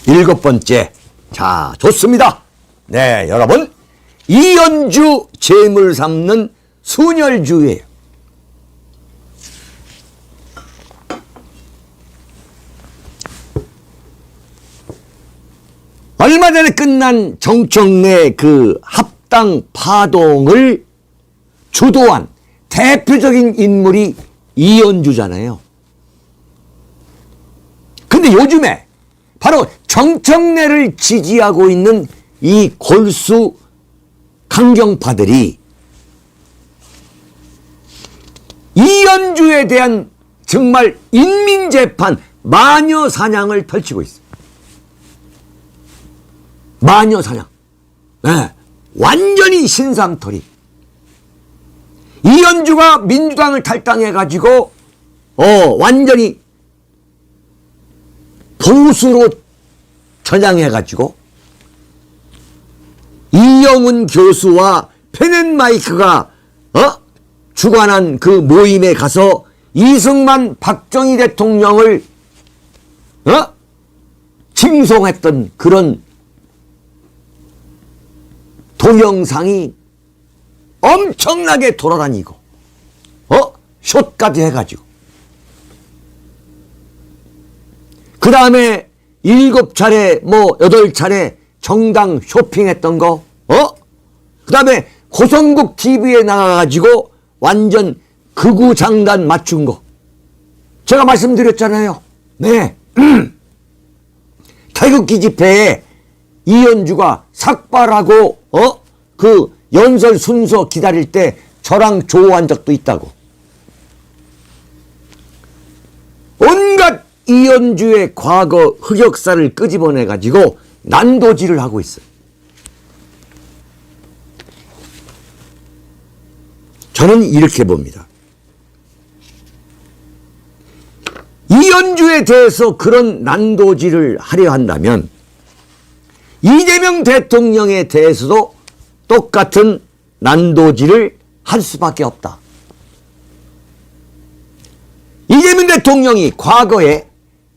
7번째. 자, 좋습니다. 네, 여러분. 이연주 재물 삼는 순혈주예요. 얼마 전에 끝난 정청래 그 합당 파동을 주도한 대표적인 인물이 이연주잖아요. 근데 요즘에 바로 정청래를 지지하고 있는 이 골수 강경파들이 이연주에 대한 정말 인민재판 마녀 사냥을 펼치고 있어요. 마녀 사냥. 네. 완전히 신상털이. 이연주가 민주당을 탈당해가지고 완전히 보수로 전향해가지고 이영훈 교수와 펜앤마이크가 주관한 그 모임에 가서 이승만 박정희 대통령을 칭송했던 그런 동영상이 엄청나게 돌아다니고 숏까지 해가지고 그 다음에 7차례 8차례 정당 쇼핑했던 거 그 다음에 고성국 TV에 나가가지고 완전 극우장단 맞춘 거 제가 말씀드렸잖아요. 네. 태극기 집회에 이연주가 삭발하고 그 연설 순서 기다릴 때 저랑 조우한 적도 있다고. 온갖 이연주의 과거 흑역사를 끄집어내 가지고 난도질을 하고 있어요. 저는 이렇게 봅니다. 이연주에 대해서 그런 난도질을 하려 한다면 이재명 대통령에 대해서도 똑같은 난도질을 할 수밖에 없다. 이재명 대통령이 과거에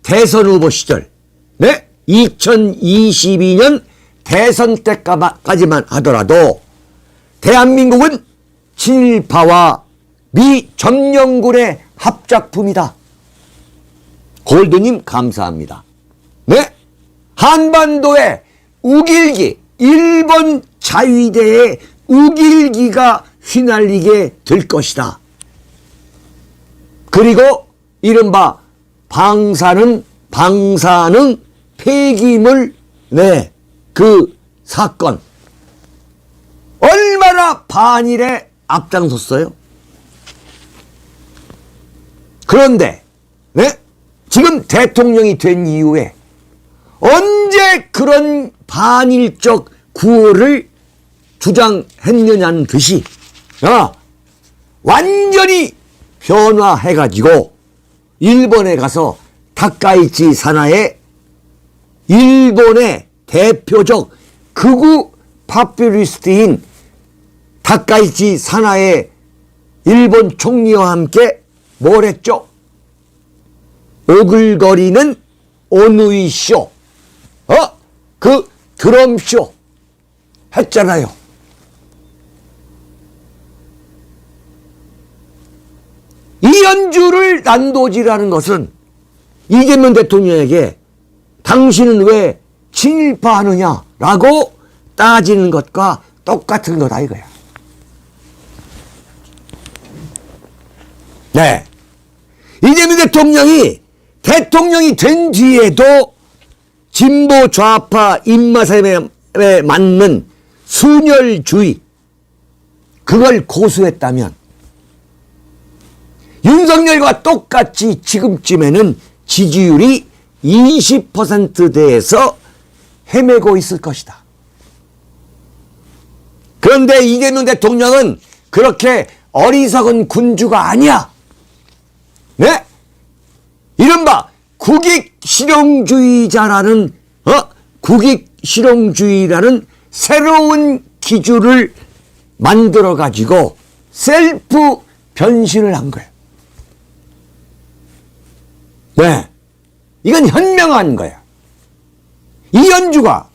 대선 후보 시절 2022년 대선 때까지만 하더라도 대한민국은 친일파와 미 점령군의 합작품이다. 골드님 감사합니다. 네? 한반도의 우길기, 일본 자위대의 우길기가 휘날리게 될 것이다. 그리고 이른바 방사능 폐기물 그 사건 얼마나 반일에 앞장섰어요. 그런데 지금 대통령이 된 이후에 언제 그런 반일적 구호를 주장했느냐는 듯이 완전히 변화해가지고 일본에 가서 다카이치 사나의 일본의 대표적 극우 파퓰리스트인 다카이치 사나의 일본 총리와 함께 뭘 했죠? 오글거리는 오누이쇼 그 드럼쇼 했잖아요. 이연주를 난도질하는 것은 이재명 대통령에게 당신은 왜 친일파 하느냐라고 따지는 것과 똑같은 거다 이거야. 네. 이재명 대통령이 된 뒤에도 진보 좌파 입맛에 맞는 순혈주의 그걸 고수했다면 윤석열과 똑같이 지금쯤에는 지지율이 20%대에서 헤매고 있을 것이다. 그런데 이재명 대통령은 그렇게 어리석은 군주가 아니야. 네? 이른바 국익실용주의자라는 국익실용주의라는 새로운 기준을 만들어 가지고 셀프 변신을 한 거예요. 네. 이건 현명한 거야. 이현주가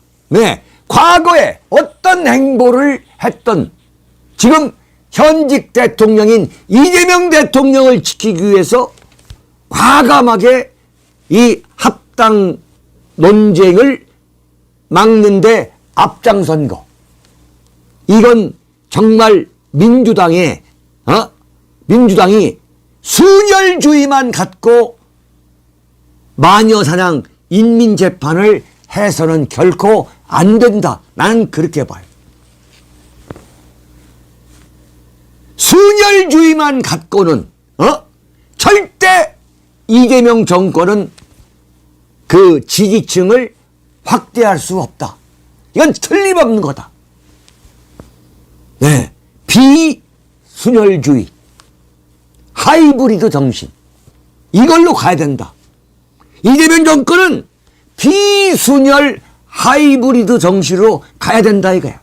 과거에 어떤 행보를 했던 지금 현직 대통령인 이재명 대통령을 지키기 위해서 과감하게 이 합당 논쟁을 막는데 앞장선 거. 이건 정말 민주당이 순혈주의만 갖고 마녀사냥 인민재판을 해서는 결코 안 된다. 나는 그렇게 봐요. 순혈주의만 갖고는 절대 이재명 정권은 그 지지층을 확대할 수 없다. 이건 틀림없는 거다. 비순혈주의, 하이브리드 정신, 이걸로 가야 된다. 이재명 정권은 비순혈 하이브리드 정신으로 가야 된다 이거야.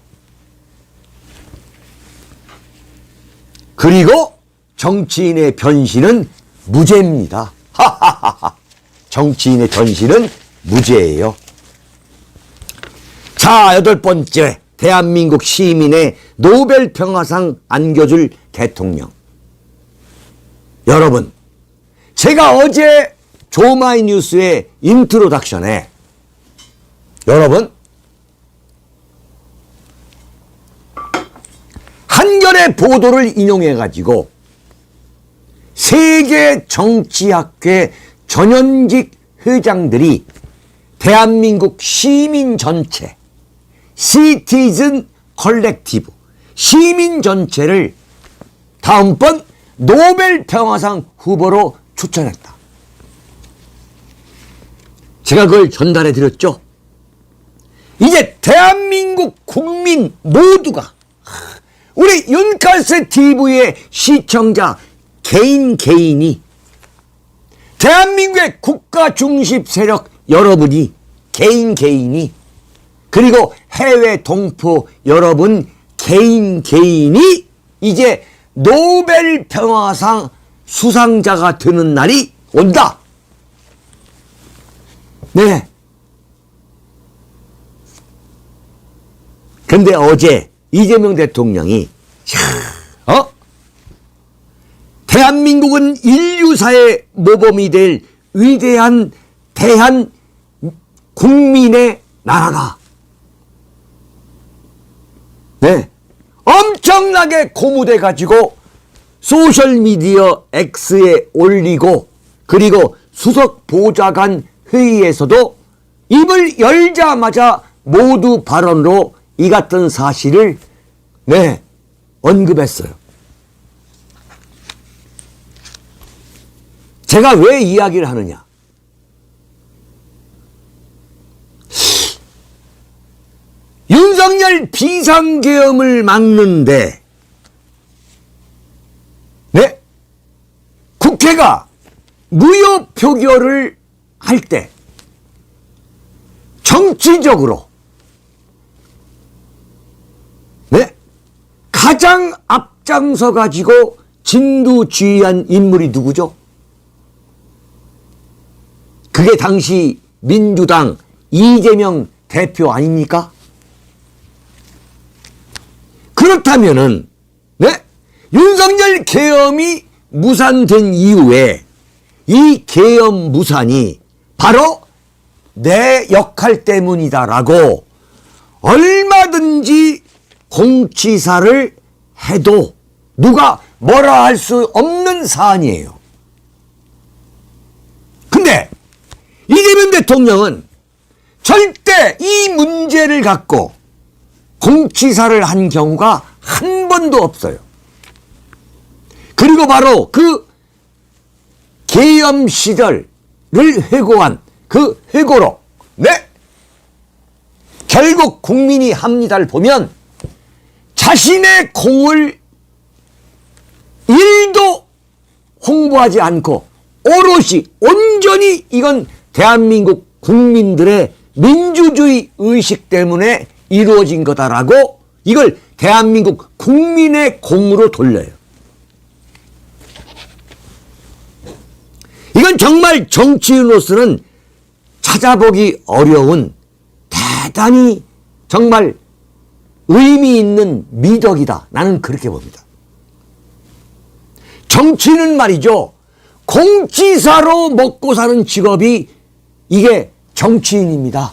그리고 정치인의 변신은 무죄입니다. 정치인의 변신은 무죄예요. 자, 8번째, 대한민국 시민의 노벨 평화상 안겨줄 대통령. 여러분, 제가 어제 조마이뉴스의 인트로덕션에 여러분 한겨레 보도를 인용해 가지고 세계 정치학회 전현직 회장들이 대한민국 시민 전체, 시티즌 컬렉티브, 시민 전체를 다음번 노벨 평화상 후보로 추천했다. 제가 그걸 전달해 드렸죠. 이제 대한민국 국민 모두가, 우리 윤칼세 TV의 시청자 개인이, 대한민국의 국가 중심 세력 여러분이, 개인이, 그리고 해외 동포 여러분 개인이 이제 노벨 평화상 수상자가 되는 날이 온다. 네. 근데 어제 이재명 대통령이 대한민국은 인류사의 모범이 될 위대한 대한 국민의 나라다. 네. 엄청나게 고무돼 가지고 소셜미디어 X에 올리고, 그리고 수석 보좌관 회의에서도 입을 열자마자 모두 발언으로 이 같은 사실을 언급했어요. 제가 왜 이야기를 하느냐? 윤석열 비상계엄을 막는데 국회가 무효 표결을 할 때 정치적으로 가장 앞장서 가지고 진두지휘한 인물이 누구죠? 그게 당시 민주당 이재명 대표 아닙니까? 그렇다면은 윤석열 계엄이 무산된 이후에 이 계엄 무산이 바로 내 역할 때문이다라고 얼마든지 공치사를 해도 누가 뭐라 할 수 없는 사안이에요. 근데 이재명 대통령은 절대 이 문제를 갖고 공치사를 한 경우가 한 번도 없어요. 그리고 바로 그 계엄 시절을 회고한 그 회고록, 결국 국민이 합니다를 보면 자신의 공을 1도 홍보하지 않고 오롯이 온전히 이건 대한민국 국민들의 민주주의 의식 때문에 이루어진 거다라고 이걸 대한민국 국민의 공으로 돌려요. 이건 정말 정치인으로서는 찾아보기 어려운 대단히 정말 의미 있는 미덕이다. 나는 그렇게 봅니다. 정치는 말이죠. 공치사로 먹고 사는 직업이 이게 정치인입니다.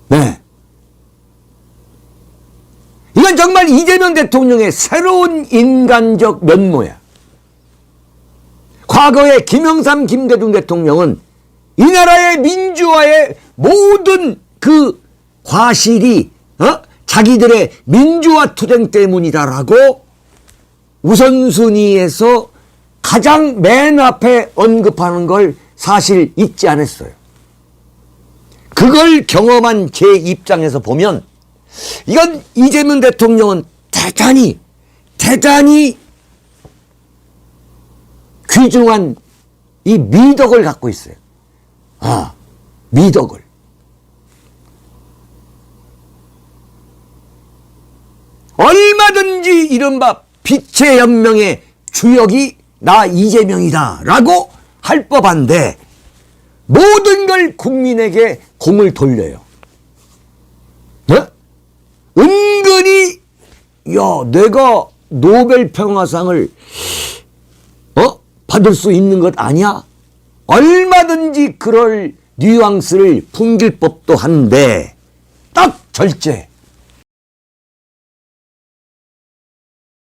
네. 이건 정말 이재명 대통령의 새로운 인간적 면모야. 과거에 김영삼, 김대중 대통령은 이 나라의 민주화의 모든 그 과실이 자기들의 민주화 투쟁 때문이다라고 우선순위에서 가장 맨 앞에 언급하는 걸 사실 잊지 않았어요. 그걸 경험한 제 입장에서 보면 이건 이재명 대통령은 대단히 귀중한 이 미덕을 갖고 있어요. 미덕을. 얼마든지 이른바 빛의 연명의 주역이 나 이재명이다 라고 할 법한데 모든 걸 국민에게 공을 돌려요. 네? 은근히 내가 노벨 평화상을 받을 수 있는 것 아니야? 얼마든지 그럴 뉘앙스를 풍길 법도 한데 딱 절제.